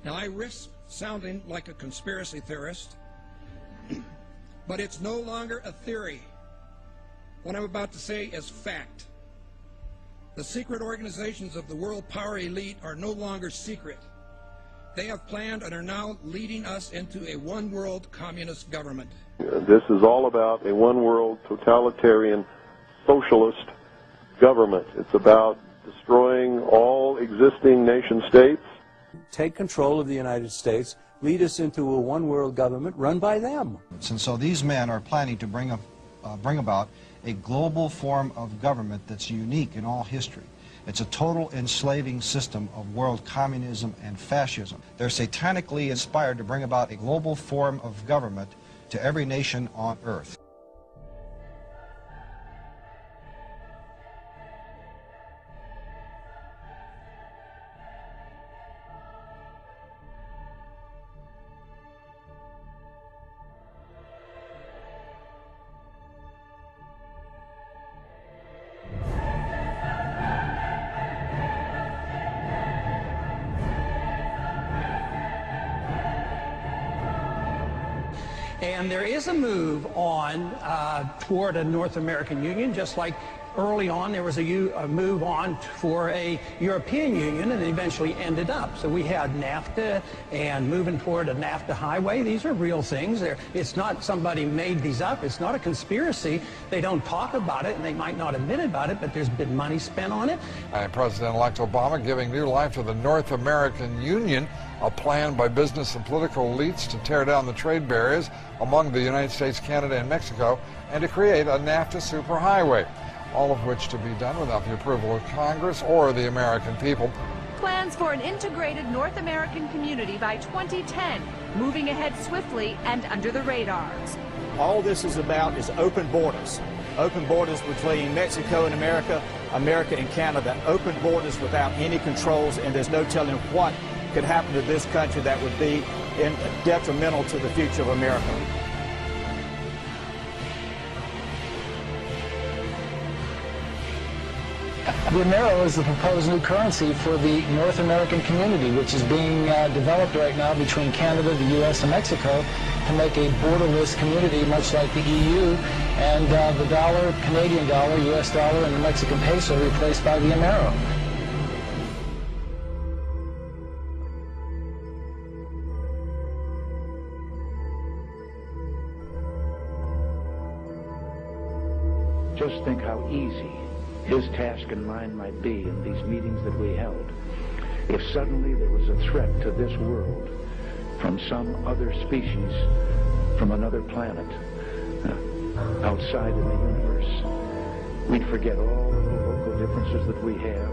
Now, I risk sounding like a conspiracy theorist, but it's no longer a theory. What I'm about to say is fact. The secret organizations of the world power elite are no longer secret. They have planned and are now leading us into a one-world communist government. This is all about a one-world totalitarian socialist government. It's about destroying all existing nation-states. Take control of the United States, lead us into a one-world government run by them. And so these men are planning to bring about a global form of government that's unique in all history. It's a total enslaving system of world communism and fascism. They're satanically inspired to bring about a global form of government to every nation on earth. And there is a move on toward a North American Union, just like early on there was a move on for a European Union, and it eventually ended up. So we had NAFTA and moving toward a NAFTA highway. These are real things. It's not somebody made these up. It's not a conspiracy. They don't talk about it, and they might not admit about it, but there's been money spent on it. President-elect Obama giving new life to the North American Union, a plan by business and political elites to tear down the trade barriers among the United States, Canada, and Mexico, and to create a NAFTA superhighway, all of which to be done without the approval of Congress or the American people. Plans for an integrated North American community by 2010, moving ahead swiftly and under the radars. All this is about is open borders. Open borders between Mexico and America, America and Canada. Open borders without any controls, and there's no telling what could happen to this country that would be detrimental to the future of America. The Amero is the proposed new currency for the North American community, which is being developed right now between Canada, the U.S., and Mexico to make a borderless community, much like the EU, and the dollar, Canadian dollar, U.S. dollar, and the Mexican peso replaced by the Amero. Just think how easy his task and mine might be in these meetings that we held if suddenly there was a threat to this world from some other species, from another planet, outside in the universe. We'd forget all of the local differences that we have.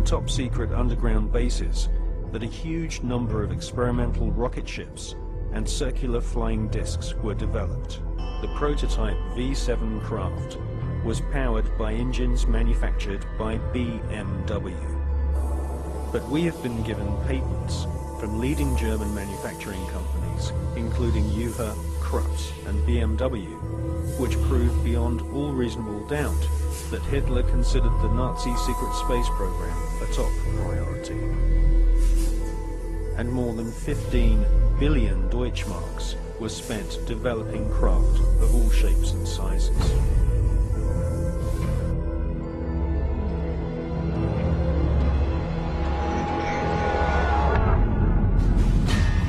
Top-secret underground bases that a huge number of experimental rocket ships and circular flying discs were developed. The prototype V-7 craft was powered by engines manufactured by BMW. But we have been given patents from leading German manufacturing companies, including Juha, Krups, and BMW, which proved beyond all reasonable doubt that Hitler considered the Nazi secret space program a top priority. And more than 15 billion Deutschmarks were spent developing craft of all shapes and sizes.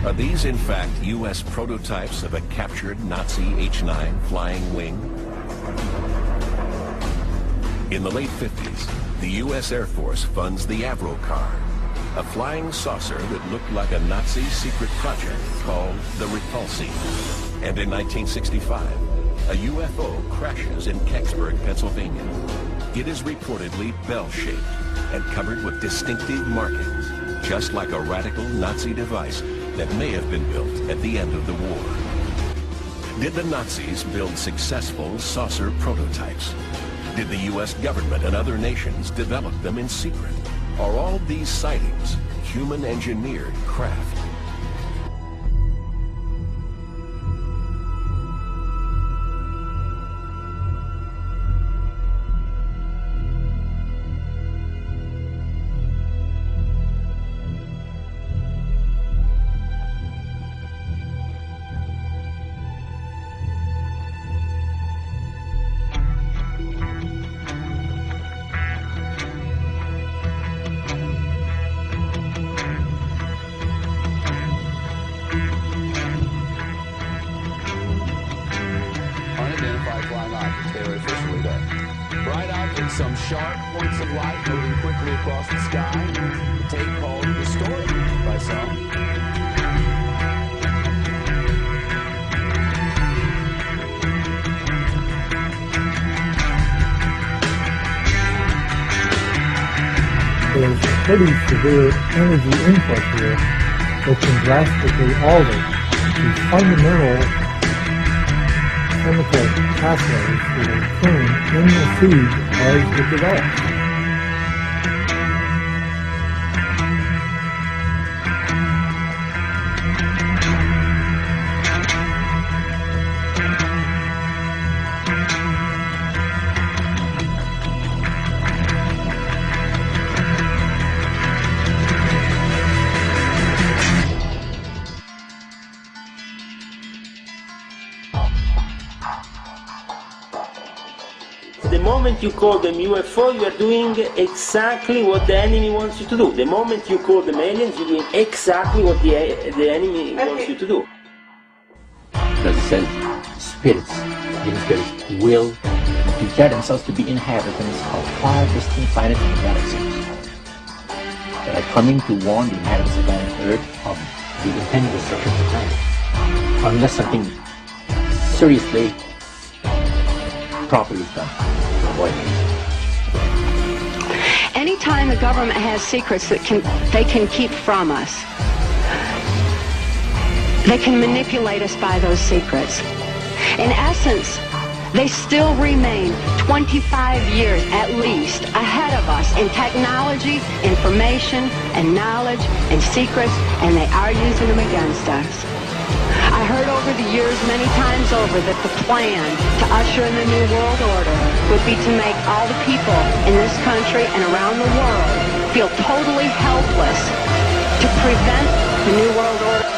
Are these in fact U.S. prototypes of a captured Nazi H-9 flying wing? In the late 50s, the U.S. Air Force funds the Avro car, a flying saucer that looked like a Nazi secret project called the Repulsi. And in 1965, a UFO crashes in Kecksburg, Pennsylvania. It is reportedly bell-shaped and covered with distinctive markings, just like a radical Nazi device that may have been built at the end of the war. Did the Nazis build successful saucer prototypes? Did the U.S. government and other nations develop them in secret? Are all these sightings human-engineered craft? Some sharp points of light moving quickly across the sky. The tape called Distorted by some. There's pretty severe energy input here that can drastically alter the fundamental chemical pathways that are occurring in the seed as it develops. The moment you call them UFO, you are doing exactly what the enemy wants you to do. The moment you call them aliens, you're doing exactly what the enemy wants you to do. Because it says spirits, human spirits, will declare themselves to be inhabitants of far distant planets and galaxies that are coming to warn the inhabitants of planet Earth of the impending destruction of the planet, unless something seriously, properly done. Anytime the government has secrets that they can keep from us, they can manipulate us by those secrets. In essence, they still remain 25 years at least ahead of us in technology, information, and knowledge, and secrets, and they are using them against us. I heard over the years many times over that the plan to usher in the New World Order would be to make all the people in this country and around the world feel totally helpless to prevent the New World Order,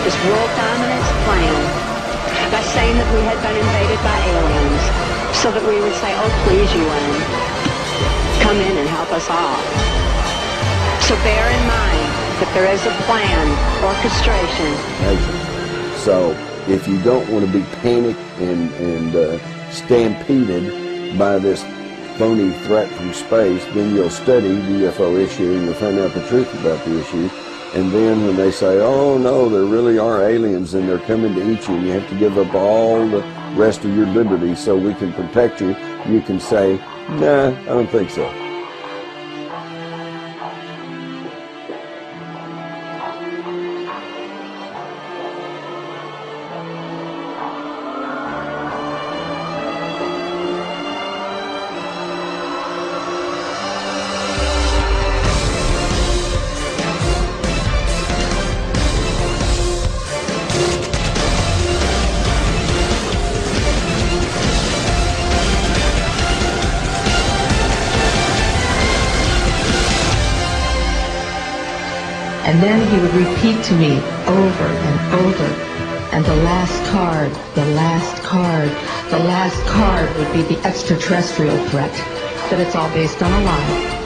this world dominance plan, by saying that we had been invaded by aliens, so that we would say, oh please UN, come in and help us all. So bear in mind that there is a plan, orchestration. So if you don't want to be panicked and stampeded by this phony threat from space, then you'll study the UFO issue and you'll find out the truth about the issue. And then when they say, oh no, there really are aliens and they're coming to eat you, and you have to give up all the rest of your liberty so we can protect you, you can say, nah, I don't think so. And then he would repeat to me over and over, and the last card, the last card, the last card would be the extraterrestrial threat, that it's all based on a lie.